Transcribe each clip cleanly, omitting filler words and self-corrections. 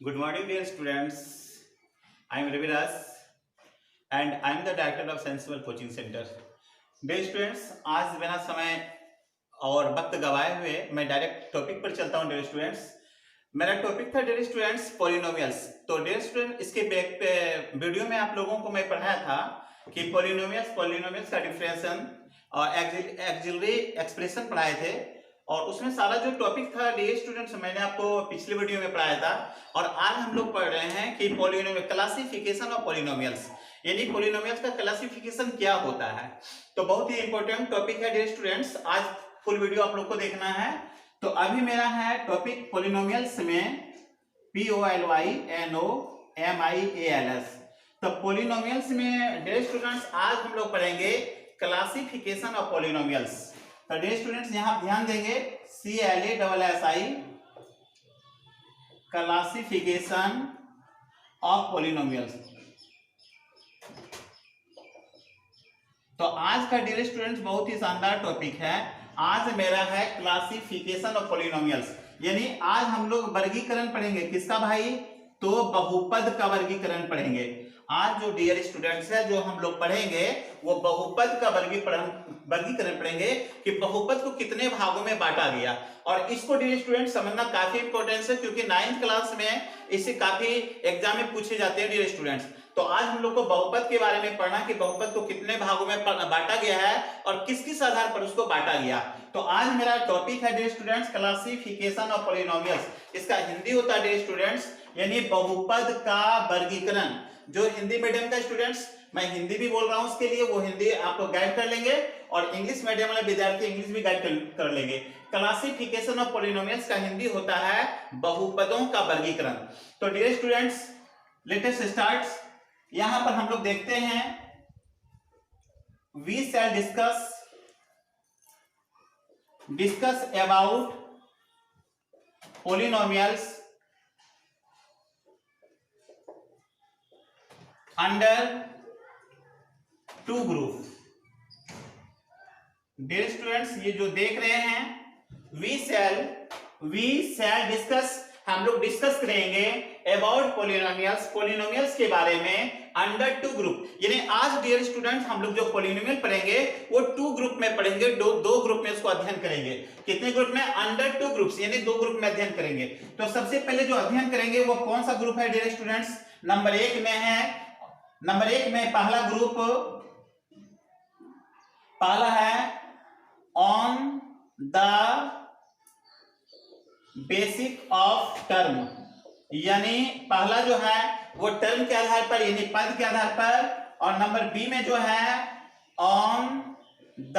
Good morning, dear students. I am Raviraj and I am the director of Sensible Coaching Center. Dear students, आज बिना समय और वक्त गवाए हुए मैं डायरेक्ट टॉपिक पर चलता हूं। डियर स्टूडेंट्स, मेरा टॉपिक था डियर स्टूडेंट्स पॉलिनोमियल्स। तो डियर स्टूडेंट, इसके वीडियो में आप लोगों को मैं पढ़ाया था कि पॉलिनोमियल्स का डिफरेंशिएशन और एक्सिलरी एक्सप्रेशन पढ़ाए थे, और उसमें सारा जो टॉपिक था डियर स्टूडेंट्स मैंने आपको पिछले वीडियो में पढ़ाया था। और आज हम लोग पढ़ रहे हैं कि पॉलिनोमियल क्लासिफिकेशन ऑफ पॉलिनोमियल्स, यानी पॉलिनोमियल्स का क्लासिफिकेशन क्या होता है। तो बहुत ही इंपॉर्टेंट टॉपिक है डियर स्टूडेंट्स, आज फुल वीडियो आप लोग को देखना है। तो अभी मेरा है टॉपिक पॉलिनोमियल्स में POLYNOMIALS। तो पॉलिनोमियल्स में डियर स्टूडेंट्स आज हम लोग पढ़ेंगे क्लासिफिकेशन ऑफ पॉलिनोमियल्स। तो डियर स्टूडेंट्स यहां ध्यान देंगे, CLASSI क्लासिफिकेशन ऑफ पॉलिनोमियल्स। तो आज का डियर स्टूडेंट्स बहुत ही शानदार टॉपिक है। आज मेरा है क्लासिफिकेशन ऑफ पॉलिनोमियल्स, यानी आज हम लोग वर्गीकरण पढ़ेंगे। किसका भाई? तो बहुपद का वर्गीकरण पढ़ेंगे। आज जो डियर स्टूडेंट्स है जो हम लोग पढ़ेंगे वो बहुपद का वर्गीकरण पढ़ेंगे कि बहुपद को कितने भागों में बांटा गया। और इसको डियर स्टूडेंट समझना काफी इंपॉर्टेंट है, क्योंकि 9th क्लास में इससे काफी एग्जाम में पूछे जाते हैं डियर स्टूडेंट्स। तो आज हम लोग को बहुपद के बारे में पढ़ना कि बहुपद को कितने भागों में बांटा गया है और किस किस आधार पर उसको बांटा गया। तो आज मेरा टॉपिक है dear students classification of polynomials. इसका हिंदी होता है डियर स्टूडेंट्स यानी बहुपद का वर्गीकरण। जो हिंदी मीडियम का स्टूडेंट्स, मैं हिंदी भी बोल रहा हूं, उसके लिए वो हिंदी आप लोग गाइड कर लेंगे, और इंग्लिश मीडियम वाले विद्यार्थी इंग्लिश भी गाइड कर लेंगे। क्लासिफिकेशन ऑफ पॉलिनोमियल्स का हिंदी होता है बहुपदों का वर्गीकरण। तो dear students let us start. यहां पर हम लोग देखते हैं, we shall discuss about polynomials under two group. Dear students ये जो देख रहे हैं, वी शैल डिस्कस, हम लोग डिस्कस करेंगे अबाउट पॉलिनोमियल्स के बारे में अंडर टू ग्रुप। यानी आज डियर स्टूडेंट्स हम लोग जो पॉलिनोमियल पढ़ेंगे वो टू ग्रुप में पढ़ेंगे, दो ग्रुप में उसको अध्ययन करेंगे। कितने ग्रुप में? अंडर टू ग्रुप्स, यानी दो ग्रुप में अध्ययन करेंगे। तो सबसे पहले जो अध्ययन करेंगे वो कौन सा ग्रुप है डियर स्टूडेंट्स? नंबर एक में पहला ग्रुप पहला है on the basic of term, यानी पहला जो है वो टर्म के आधार पर यानी पद के आधार पर, और नंबर बी में जो है on the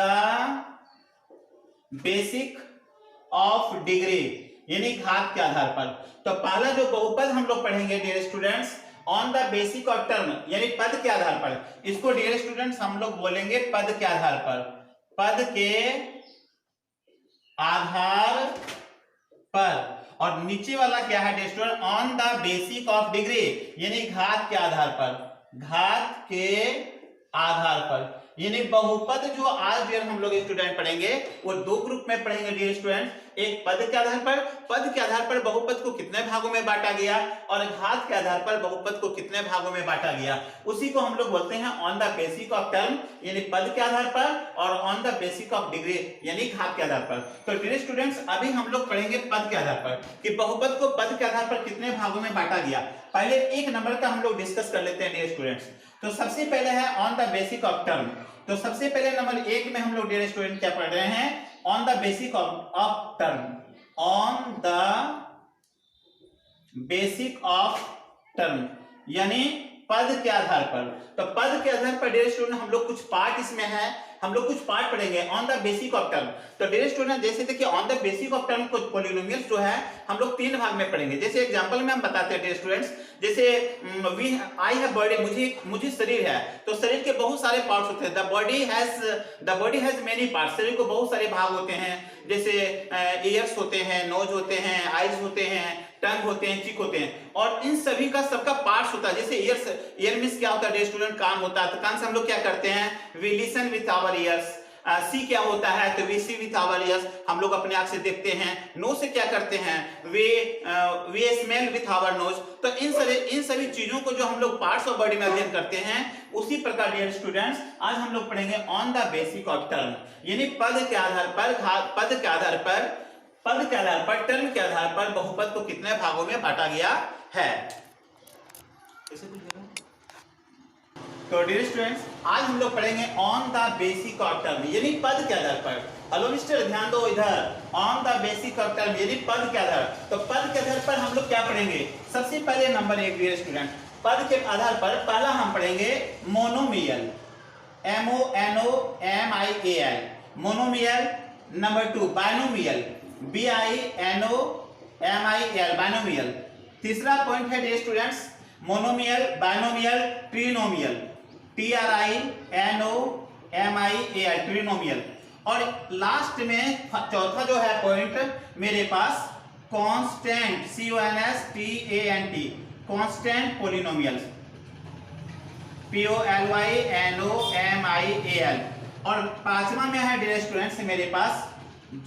basic of degree यानी घात के आधार पर। तो पहला जो बहुपद हम लोग पढ़ेंगे dear students on the basic of term यानी पद के आधार पर, इसको डियर स्टूडेंट्स हम लोग बोलेंगे पद के आधार पर। पद के आधार पर। और नीचे वाला क्या है dear student? On the basic of degree यानी घात के आधार पर। घात के आधार पर यानी बहुपद जो आज डियर हम लोग स्टूडेंट पढ़ेंगे वो दो ग्रुप में पढ़ेंगे डियर स्टूडेंट। एक पद के आधार पर बहुपद को कितने भागों में बांटा गया, और घात के आधार पर बहुपद को कितने भागों में बांटा गया, उसी को हम लोग बोलते हैं on the basic of term यानी पद के आधार पर, और on the basic of degree यानी घात के आधार पर। तो डियर स्टूडेंट्स अभी हम लोग पढ़ेंगे पद के आधार पर कि बहुपद को पद के आधार पर कितने भागों में बांटा गया। पहले एक नंबर का हम लोग डिस्कस कर लेते हैं डियर स्टूडेंट्स। तो सबसे पहले है on the basic of term. तो सबसे पहले नंबर एक में हम लोग डियर स्टूडेंट क्या पढ़ रहे हैं? On the basic of term. On the basic of term यानी पद के आधार पर। तो पद के आधार पर डियर स्टूडेंट हम लोग कुछ पार्ट इसमें है, हम लोग कुछ पार्ट पढ़ेंगे on the basic of term. तो डियर स्टूडेंट जैसे देखिए on the basic of term को पॉलिनोमियल्स जो है हम लोग तीन भाग में पढ़ेंगे। जैसे एग्जांपल में हम बताते हैं डियर स्टूडेंट्स, जैसे आई हैव बॉडी, मुझे शरीर है, तो शरीर के बहुत सारे पार्ट्स होते हैं। The body has many parts, शरीर को बहुत सारे भाग होते हैं। जैसे ईयर्स होते हैं, नोज होते हैं, आईज होते हैं, टंग होते हैं, चिक होते हैं, और इन सभी का सबका पार्ट्स होता है। जैसे ईयर मींस क्या होता है डियर स्टूडेंट? कान होता है। तो कान से हम लोग क्या करते हैं? We listen with our ears. See क्या होता है, तो we see with our ears, हम लोग अपने आंख से देखते हैं। नो से क्या करते हैं, वे स्मेल विथ आवर नोज। तो इन सभी चीजों को जो हम लोग पार्ट्स ऑफ बॉडी में अध्ययन करते हैं, उसी प्रकार डियर स्टूडेंट्स आज हम लोग पढ़ेंगे on the basic of term, यानी पद के आधार पर टर्म के आधार पर बहुपद को कितने भागों में बांटा गया है। तो डियर स्टूडेंट्स आज हम लोग पढ़ेंगे on the basic of term, यानी पद के आधार पर। हेलो मिस्टर, ध्यान दो इधर, on the basic of term यानी पद के आधार। तो पद के आधार पर हम लोग क्या पढ़ेंगे, सबसे पहले नंबर 1 डियर स्टूडेंट, पद के आधार पर पहला हम पढ़ेंगे monomial, MONOMIAL, monomial. Number 2 binomial, BINOMIAL, binomial. तीसरा पॉइंट है dear students monomial, binomial, trinomial, TRINOMIAL, trinomial. और लास्ट में चौथा जो है पॉइंट मेरे पास constant, CONSTANT, constant polynomials, POLYNOMIAL। और पांचवा में है डियर स्टूडेंट्स मेरे पास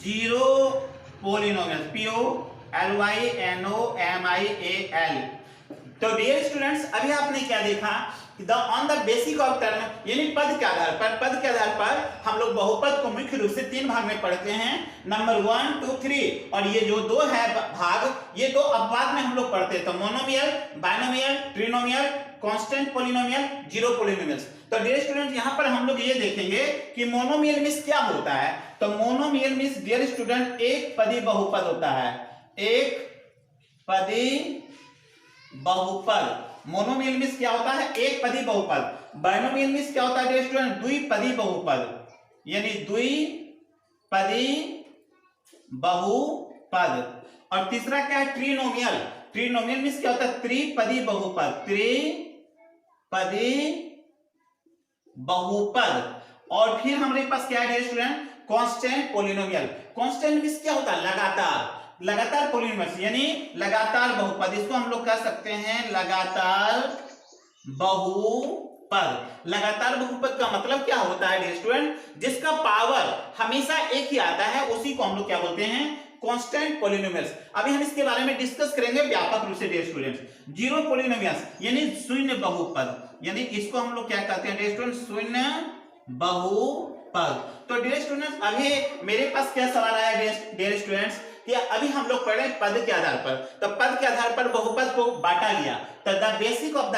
जीरो पोलिनोमियल्स, POLYNOMIAL। तो डियर स्टूडेंट्स अभी आपने क्या देखा, on the basic of term यानी पद के आधार पर हम लोग बहुपद को मुख्य रूप से 3 भाग में पढ़ते हैं, नंबर 1, 2, 3। और ये जो 2 है भाग, ये 2 अपवाद में हम लोग पढ़ते हैं, तो monomial, binomial, trinomial, constant polynomial, zero polynomials. तो डियर स्टूडेंट यहाँ पर हम लोग ये देखेंगे कि मोनोमियल मींस क्या होता है। तो मोनोमियल मींस डियर स्टूडेंट एक पदी बहुपद होता है, एक पदी बहुपद। मोनोमियल मींस क्या होता है, एक पदी बहुपद। बाइनोमियल मींस क्या होता है डियर स्टूडेंट, द्विपदी बहुपद, यानी द्विपदी बहुपद। और तीसरा क्या है, ट्रिनोमियल। ट्रिनोमियल मींस क्या होता है, त्रिपदी बहुपद, त्रिपदी बहुपद। और फिर हमारे पास क्या है dear student, constant polynomial. Constant means क्या होता है, लगातार पोलिनोमियल्स, यानी लगातार बहुपद। इसको हम लोग कह सकते हैं लगातार बहुपद। लगातार बहुपद का मतलब क्या होता है डियर स्टूडेंट, जिसका पावर हमेशा एक ही आता है, उसी को हम लोग क्या बोलते हैं, कांस्टेंट पोलिनोमियल्स। अभी हम इसके बारे में डिस्कस करेंगे व्यापक रूप से डियर स्टूडेंट्स। जीरो पोलिनोमियल्स यानी शून्य बहुपद, यानी इसको हम लोग क्या कहते हैं डियर स्टूडेंट, शून्य बहुपद। तो डियर स्टूडेंट्स अभी मेरे पास क्या सवाल आया डियर स्टूडेंट्स, कि अभी हम लोग पढ़ रहे हैं पद के आधार पर। तो पद के आधार पर बहुपद को बांटा गया, तो द बेसिक ऑफ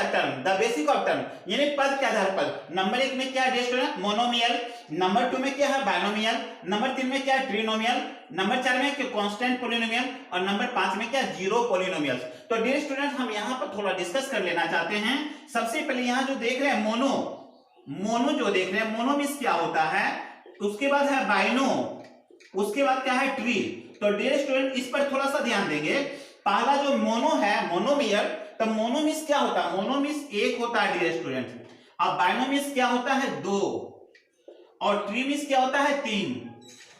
टर्म यानी पद के आधार पर नंबर 1 में क्या है डियर स्टूडेंट, मोनोमियल। नंबर 2 में क्या है, बाइनोमियल। नंबर 3 में क्या है, ट्रिनोमियल। नंबर 4 में क्या, कांस्टेंट पोलिनोमियल। और नंबर 5 में क्या, जीरो पोलिनोमियल्स। तो डियर स्टूडेंट हम यहाँ पर थोड़ा डिस्कस कर लेना चाहते हैं। सबसे पहले यहाँ जो देख रहे हैं मोनो जो देख रहे हैं, मोनो मींस क्या होता है। उसके बाद है बाइनो, उसके बाद क्या है, ट्री। तो डियर स्टूडेंट इस पर थोड़ा सा ध्यान देंगे। पहला जो मोनो है, मोनोमियल, तो मोनो मींस क्या होता है, मोनो मींस 1 होता है डियर स्टूडेंट। अब बाइनो मींस क्या होता है, 2। और ट्री मींस क्या होता है, 3।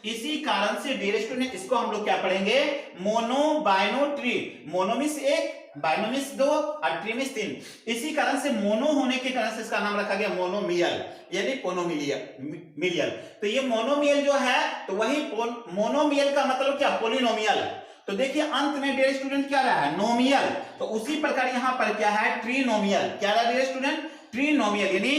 इसी कारण से डियर स्टूडेंट इसको हम लोग क्या पढ़ेंगे, mono bino tri. Mono means 1, bino means 2 और ट्री मींस 3। इसी कारण से मोनो होने के कारण से इसका नाम रखा गया मोनोमियल, यानी पोनोमियल। तो ये मोनोमियल जो है, तो वही मोनोमियल का मतलब क्या, पोलिनोमियल। तो देखिए अंत में डियर स्टूडेंट क्या रहा है, नोमियल। तो उसी प्रकार यहाँ पर क्या है, ट्रिनोमियल। क्या रहा डियर स्टूडेंट, ट्रिनोमियल यानी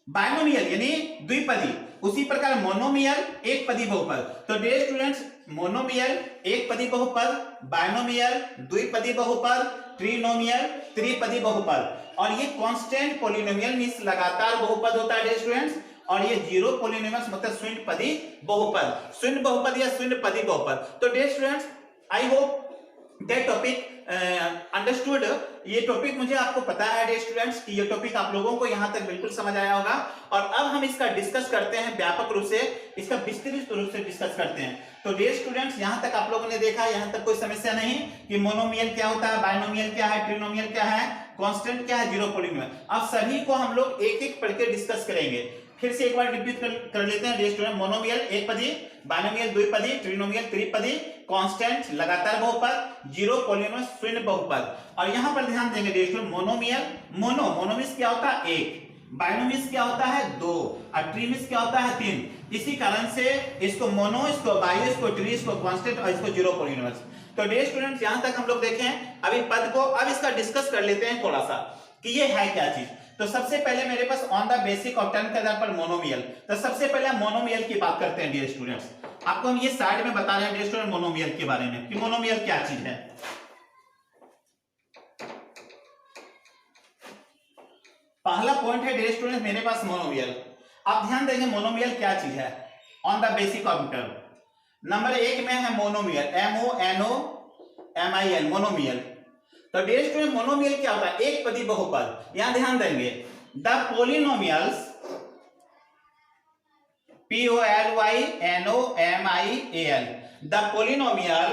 बाइनोमियल यानी द्विपदी। उसी प्रकार मोनोमियल एक पदी बहुपद। तो डियर स्टूडेंट्स मोनोमियल एक पदी बहुपद, बाइनोमियल द्विपदी बहुपद, ट्रिनोमियल त्रिपदी बहुपद। और ये कांस्टेंट पोलिनोमियल मींस लगातार बहुपद होता है डियर स्टूडेंट्स। और ये जीरो पोलिनोमियल्स मतलब शून्य पदी बहुपद, शून्य बहुपद या शून्य पदी बहुपद। तो dear students I hope that topic understood. ये टॉपिक मुझे आपको पता है डियर स्टूडेंट्स कि ये टॉपिक आप लोगों को यहाँ तक बिल्कुल समझ आया होगा। और अब हम इसका डिस्कस करते हैं व्यापक रूप से, इसका विस्तृत रूप से डिस्कस करते हैं। तो डियर स्टूडेंट्स यहाँ तक आप लोगों ने देखा, यहाँ तक कोई समस्या नहीं कि मोनोमियल क्या होता है, बाइनोमियल क्या है, ट्रिनोमियल क्या है, कांस्टेंट क्या है, जीरो पोलिनोमियल। अब सभी को हम लोग एक एक पढ़ के डिस्कस करेंगे। फिर से एक बार रिपीट कर लेते हैं डियर स्टूडेंट। मोनोमियल एक पदी, बाइनोमियल द्विपदी, ट्रिनोमियल त्रिपदी, कांस्टेंट लगातार बहुपद, जीरो पोलिनोमियल शून्य बहुपद। और यहां पर ध्यान देंगे dear student monomial, mono means क्या होता है, एक। बाइनोमियल्स क्या होता है 2 और ट्रिमियल्स क्या होता है 3। इसी कारण से इसको मोनो, इसको बायो, इसको ट्री, इसको कांस्टेंट और इसको जीरो पॉलिनोमियल्स। तो डियर स्टूडेंट्स यहां तक हम लोग देखें अभी पद को, अब इसका डिस्कस कर लेते हैं थोड़ा सा कि ये है क्या चीज। तो सबसे पहले मेरे pass on the basic of term के आधार पर मोनोमियल, तो सबसे पहले हम मोनोमियल की बात करते हैं डियर स्टूडेंट्स। आपको हम ये साइड में बता रहे हैं डियर स्टूडेंट मोनोमियल के बारे में कि मोनोमियल क्या चीज है। पहला पॉइंट है डियर स्टूडेंट मेरे पास मोनोमियल। आप ध्यान देंगे मोनोमियल क्या चीज है on the basic of term. Number 1 में है मोनोमियल, MONOMIL मोनोमियल। तो डियर स्टूडेंट मोनोमियल क्या होता है, एक पदी बहुपद। यहां ध्यान देंगे the polynomials POLYNOMIAL the polynomial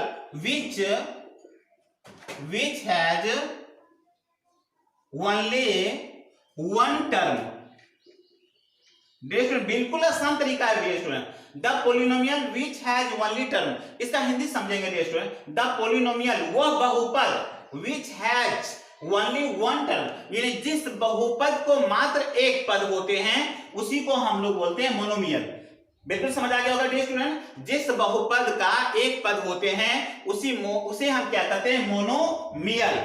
which has only one term। Dear student बिल्कुल आसान तरीका है dear student, the polynomial which has only term। इसका हिंदी समझेंगे डियर स्टूडेंट, द पोलिनोमियल वह बहुपद which has only one term, यानी जिस बहुपद को मात्र एक पद होते हैं उसी को हम लोग बोलते हैं मोनोमियल। बिल्कुल समझ आ गया होगा डियर स्टूडेंट, जिस बहुपद का एक पद होते हैं उसे हम क्या कहते हैं मोनोमियल।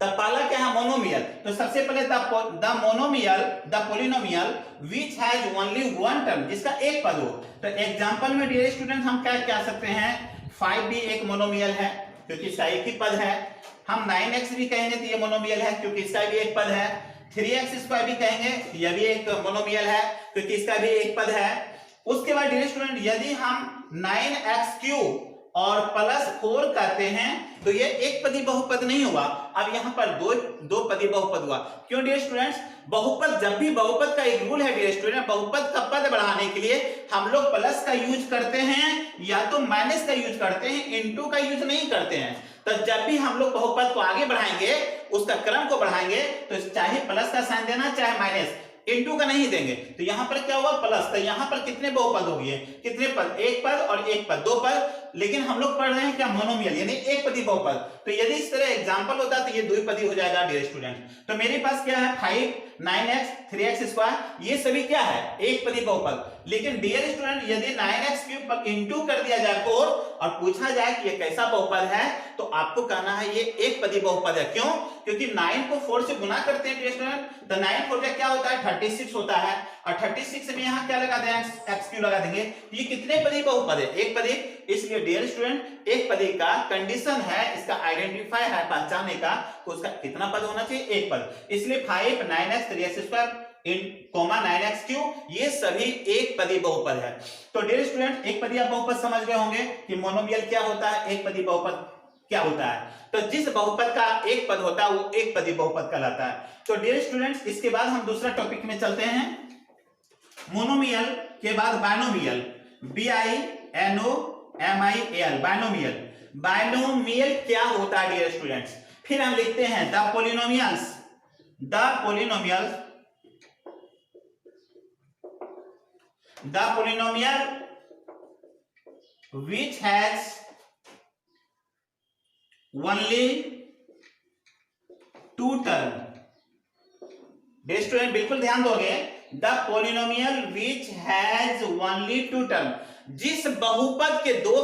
तो पहला क्या है मोनोमियल। तो सबसे पहले the monomial the polynomial which has only one term, जिसका एक पद हो। तो एग्जांपल में डियर स्टूडेंट हम क्या कह सकते हैं, 5 भी एक मोनोमियल है क्योंकि इसका एक ही पद है। हम 9x भी कहेंगे तो ये मोनोमियल है क्योंकि इसका भी एक पद है। 3x² भी कहेंगे यह भी एक मोनोमियल है क्योंकि इसका भी एक पद है। उसके बाद डियर स्टूडेंट यदि हम 9x³ और +4 कहते हैं तो ये एक पदी बहुपद नहीं हुआ, अब यहां पर दो पदी बहुपद हुआ। क्यों डियर स्टूडेंट्स, बहुपद जब भी बहुपद का एक रूल है डियर स्टूडेंट, बहुपद का पद बढ़ाने के लिए हम लोग प्लस का यूज करते हैं या तो माइनस का यूज करते हैं, इनटू का यूज नहीं करते हैं। तो जब भी हम लोग बहुपद को आगे बढ़ाएंगे, उसका क्रम को बढ़ाएंगे, तो चाहे प्लस का साइन देना चाहे माइनस, इनटू का नहीं देंगे। तो यहां पर क्या हुआ प्लस, तो यहां पर कितने बहुपद हो गए, कितने पद, एक पद और एक पद, दो पद। लेकिन हम लोग पढ़ रहे हैं क्या मोनोमियल यानी एक पदी बहुपद। तो यदि इस तरह एग्जांपल होता तो ये द्विपदी हो जाएगा डियर स्टूडेंट। तो मेरे पास क्या है 5 9x 3x², ये सभी क्या है एक पदी बहुपद। लेकिन डियर स्टूडेंट यदि 9x³ पर इंटू कर दिया जाए 4 और पूछा जाए कि ये कैसा बहुपद है, तो आपको कहना है ये एक पदी बहुपद है। क्यों, क्योंकि 9 को 4 से गुना करते हैं डियर स्टूडेंट, तो 9 4 क्या होता है 36 होता है, और 36 में यहाँ क्या लगा देंगे x³ लगा देंगे। ये कितने पदी बहुपद है, एक पदी। इसलिए डियर स्टूडेंट एक पदी का कंडीशन है, इसका आइडेंटिफाई है पहचानने का, तो उसका कितना पद होना चाहिए, एक पद। इसलिए 5 9x 3x² इन 9x³ ये सभी एक पदी बहुपद है। तो डियर स्टूडेंट एक पदी बहुपद समझ गए होंगे कि मोनोमियल क्या होता है, एक पदी बहुपद क्या होता है। तो जिस बहुपद का एक पद होता है वो एक पदी बहुपद कहलाता है। तो डियर स्टूडेंट्स इसके बाद हम दूसरा टॉपिक में चलते हैं। मोनोमियल के बाद बाइनोमियल, BINOMIAL बाइनोमियल। बाइनोमियल क्या होता है डियर स्टूडेंट्स, फिर हम लिखते हैं the polynomials which has only two term। Dear student बिल्कुल ध्यान दोगे, the polynomial which has only two term, जिस बहुपद के दो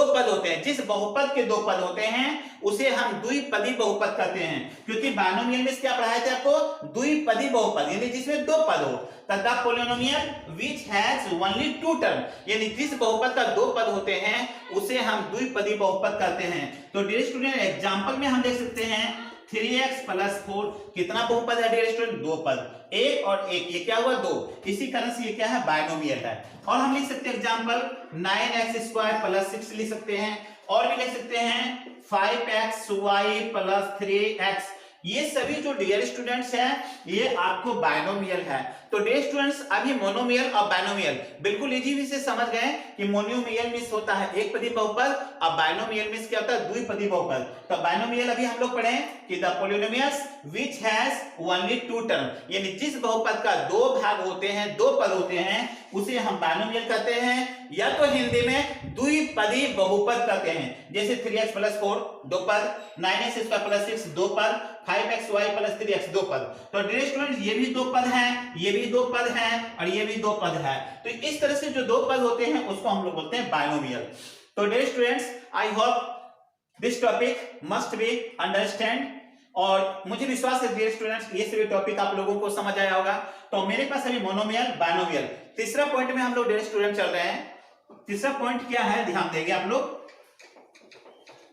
पद होते हैं, जिस बहुपद के दो पद होते हैं उसे हम द्विपदी बहुपद कहते हैं। क्योंकि बाइनोमियल में क्या पढ़ाए थे आपको, द्विपदी बहुपद यानी जिसमें दो पद हो। The polynomial which has only two term, यानी जिस बहुपद का दो पद होते हैं उसे हम द्विपदी बहुपद कहते हैं। तो डियर स्टूडेंट एग्जांपल में हम देख सकते हैं 3x + 4 कितना बहुपद है डियर स्टूडेंट, दो पद, एक और एक, ये क्या हुआ दो। इसी कारण से ये क्या है बाइनोमियल है। और हम लिख सकते हैं एग्जांपल 9x² + 6 लिख सकते हैं, और भी लिख सकते हैं 5xy + 3x। ये सभी जो डियर स्टूडेंट्स हैं ये आपको बाइनोमियल है। तो तो डियर स्टूडेंट्स अभी मोनोमियल और बाइनोमियल बिल्कुल इजी से समझ गए कि मोनोमियल मींस होता है एक पदी बहुपद और बाइनोमियल मींस क्या होता है द्विपदी बहुपद। तो बाइनोमियल अभी हम लोग पढ़े कि the polynomials which has only two term, यानी जिस बहुपद का दो भाग होते हैं, दो पद होते हैं, उसे हम बाइनोमियल कहते हैं, या तो हिंदी में द्विपदी बहुपद कहते हैं। जैसे 3x + 4 दो पद, 9x² + 6 दो पद, 5xy + 3x दो पद। तो डियर स्टूडेंट्स ये भी दो पद हैं, ये भी दो पद हैं और ये भी दो पद है। तो इस तरह से जो दो पद होते हैं उसको हम लोग बोलते हैं बाइनोमियल। तो dear students I hope this topic must be understand, और मुझे विश्वास है डियर स्टूडेंट्स ये सभी टॉपिक आप लोगों को समझ आया होगा। तो मेरे पास अभी मोनोमियल बाइनोमियल तीसरा पॉइंट में हम लोग डियर स्टूडेंट चल रहे हैं। तीसरा पॉइंट क्या है ध्यान देंगे आप लोग।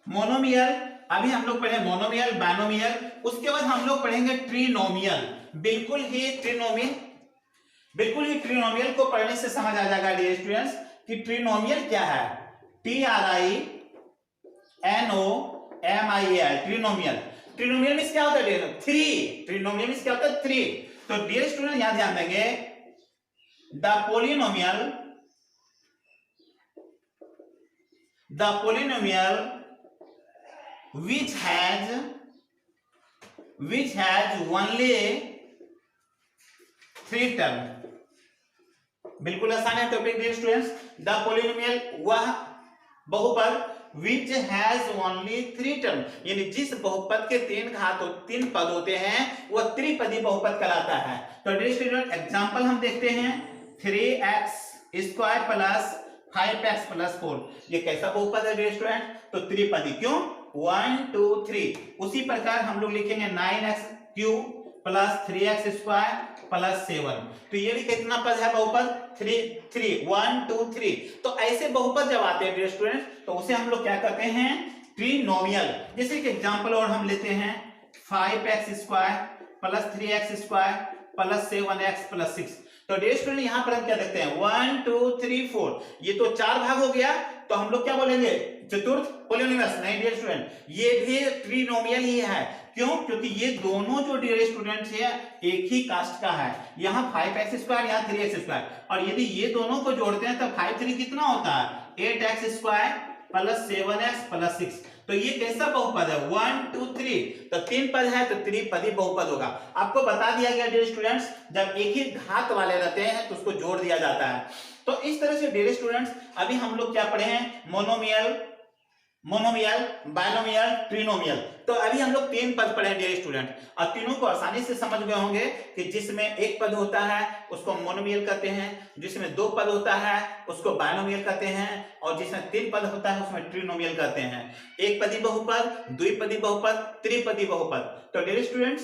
मोनोमियल अभी हम लोग पढ़े मोनोमियल बाइनोमियल, उसके बाद हम लोग पढ़ेंगे ट्रिनोमियल। बिल्कुल ही ट्रिनोमियल को पढ़ने से समझ आ जाएगा डियर स्टूडेंट्स कि ट्रिनोमियल क्या है। TRINOMIAL ट्रिनोमियल। ट्रिनोमियल मींस क्या होता है डियर? थ्री। ट्रिनोमियल मींस क्या होता है? थ्री। तो डियर स्टूडेंट यहां ध्यान देंगे the polynomial which has only three term। बिल्कुल आसान है topic dear students. The polynomial वह बहुपद which has only three term, यानी जिस बहुपद के तीन पद होते हैं वह त्रिपदी बहुपद कहलाता है। तो डियर स्टूडेंट एग्जांपल हम देखते हैं 3x² + 5x + 4 ये कैसा बहुपद है डियर स्टूडेंट? तो त्रिपदी। क्यों? 1 2 3। उसी प्रकार हम लोग लिखेंगे 9x³ + 3x² + 7। तो ये भी कितना पद है बहुपद? 3 1 2 3। तो ऐसे बहुपद जब आते हैं डियर स्टूडेंट तो उसे हम लोग क्या कहते हैं? ट्रिनोमियल। जैसे कि एग्जांपल और हम लेते हैं 5x² + 3x² + 7x + 6। तो डियर स्टूडेंट यहां पर हम क्या देखते हैं 1 2 3 4, ये तो चार भाग हो गया। तो हम लोग क्या बोलेंगे? चतुर्थ पॉलिनोमियल्स। नहीं डियर स्टूडेंट ये भी ट्रिनोमियल ही है। क्यों? क्योंकि ये दोनों जो डियर स्टूडेंट्स है एक ही कास्ट का है। यहाँ 5x², यहाँ 3x², और यदि ये दोनों को जोड़ते हैं तो 5 3 कितना होता है? 8x² + 7x + 6। तो ये कैसा बहुपद है? 1 2 3। तो तीन पद है तो त्रिपदी बहुपद होगा। आपको बता दिया गया डियर स्टूडेंट्स जब एक ही घात वाले रहते हैं तो उसको जोड़ दिया जाता है। तो इस तरह से डियर स्टूडेंट्स अभी हम लोग क्या पढ़े हैं? Monomial binomial trinomial. तो अभी हम लोग तीन पद पढ़े डियर स्टूडेंट, और तीनों को आसानी से समझ गए होंगे कि जिसमें एक पद होता है उसको मोनोमियल कहते हैं, जिसमें दो पद होता है उसको बाइनोमियल कहते हैं, और जिसमें तीन पद होता है उसमें ट्रिनोमियल कहते हैं। एक पदी बहुपद, द्विपदी बहुपद, त्रिपदी बहुपद। तो डियर स्टूडेंट्स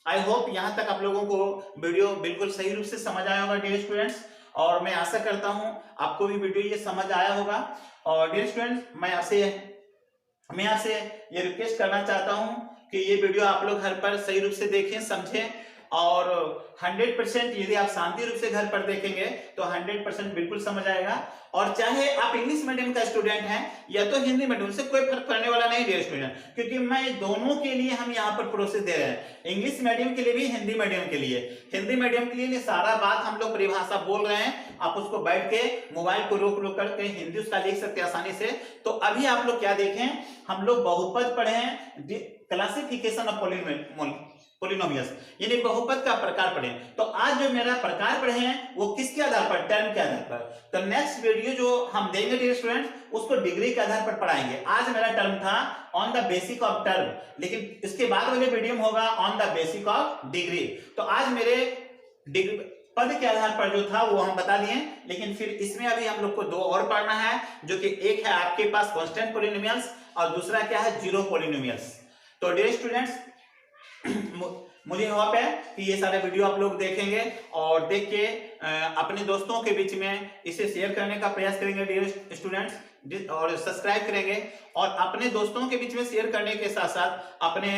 आई होप यहां तक आप लोगों को वीडियो बिल्कुल सही रूप से समझ आया होगा डियर स्टूडेंट्स, और मैं आशा करता हूं आपको भी वीडियो ये समझ आया होगा। और डियर स्टूडेंट्स मैं आपसे ये रिक्वेस्ट करना चाहता हूं कि ये वीडियो आप लोग घर पर सही रूप से देखें, समझें, और 100% यदि आप शांति रूप से घर पर देखेंगे तो 100% बिल्कुल समझ आएगा। और चाहे आप इंग्लिश मीडियम का स्टूडेंट हैं या तो हिंदी मीडियम से कोई फर्क पड़ने वाला नहीं डियर स्टूडेंट, क्योंकि मैं दोनों के लिए हम यहाँ पर प्रोसेस दे रहे हैं। इंग्लिश मीडियम के लिए भी, हिंदी मीडियम के लिए। हिंदी मीडियम के लिए सारा बात हम लोग परिभाषा बोल रहे हैं, आप उसको बैठ के मोबाइल को रोक करके हिंदी उसका लिख सकते हैं आसानी से। तो अभी आप लोग क्या देखें, हम लोग बहुपद पढ़े हैं, क्लासिफिकेशन ऑफ पॉलिनोमियल्स, यानी बहुपद का प्रकार पढ़े। तो आज जो मेरा प्रकार पढ़े हैं वो किसके आधार पर? टर्म के आधार पर। तो नेक्स्ट वीडियो जो हम देंगे डियर स्टूडेंट्स उसको डिग्री के आधार पर पढ़ाएंगे। आज मेरा टर्म था on the basic of term, लेकिन इसके बाद वाले वीडियो में होगा on the basic of degree. तो आज मेरे डिग्री पद के आधार पर जो था वो हम बता दिए, लेकिन फिर इसमें अभी हम लोग को दो और पढ़ना है, जो कि एक है आपके पास कांस्टेंट पॉलिनोमियल्स और दूसरा क्या है? Zero polynomials. तो डियर स्टूडेंट्स मुझे होप है कि ये सारे वीडियो आप लोग देखेंगे और देख के अपने दोस्तों के बीच में इसे शेयर करने का प्रयास करेंगे डियर स्टूडेंट्स, और सब्सक्राइब करेंगे, और अपने दोस्तों के बीच में शेयर करने के साथ साथ अपने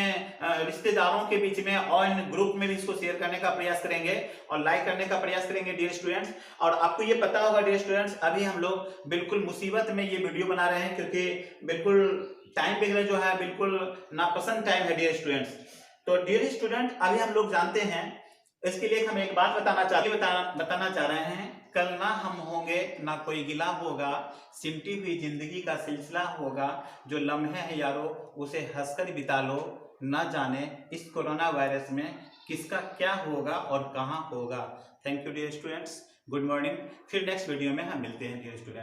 रिश्तेदारों के बीच में और ग्रुप में भी इसको शेयर करने का प्रयास करेंगे और लाइक करने का प्रयास करेंगे डियर स्टूडेंट्स। और आपको ये पता होगा डियर स्टूडेंट्स अभी हम लोग बिल्कुल मुसीबत में ये वीडियो बना रहे हैं, क्योंकि बिल्कुल टाइम वगैरह जो है बिल्कुल नापसंद टाइम है डियर स्टूडेंट्स। तो डियर स्टूडेंट अभी हम लोग जानते हैं इसके लिए हम एक बात बताना चाह रहे हैं, कल ना हम होंगे ना कोई गिला होगा, सिमटी हुई जिंदगी का सिलसिला होगा, जो लम्हे हैं यारो उसे हंसकर बिता लो, न जाने इस कोरोना वायरस में किसका क्या होगा और कहाँ होगा। Thank you dear students, good morning. फिर नेक्स्ट वीडियो में हम मिलते हैं डियर स्टूडेंट्स।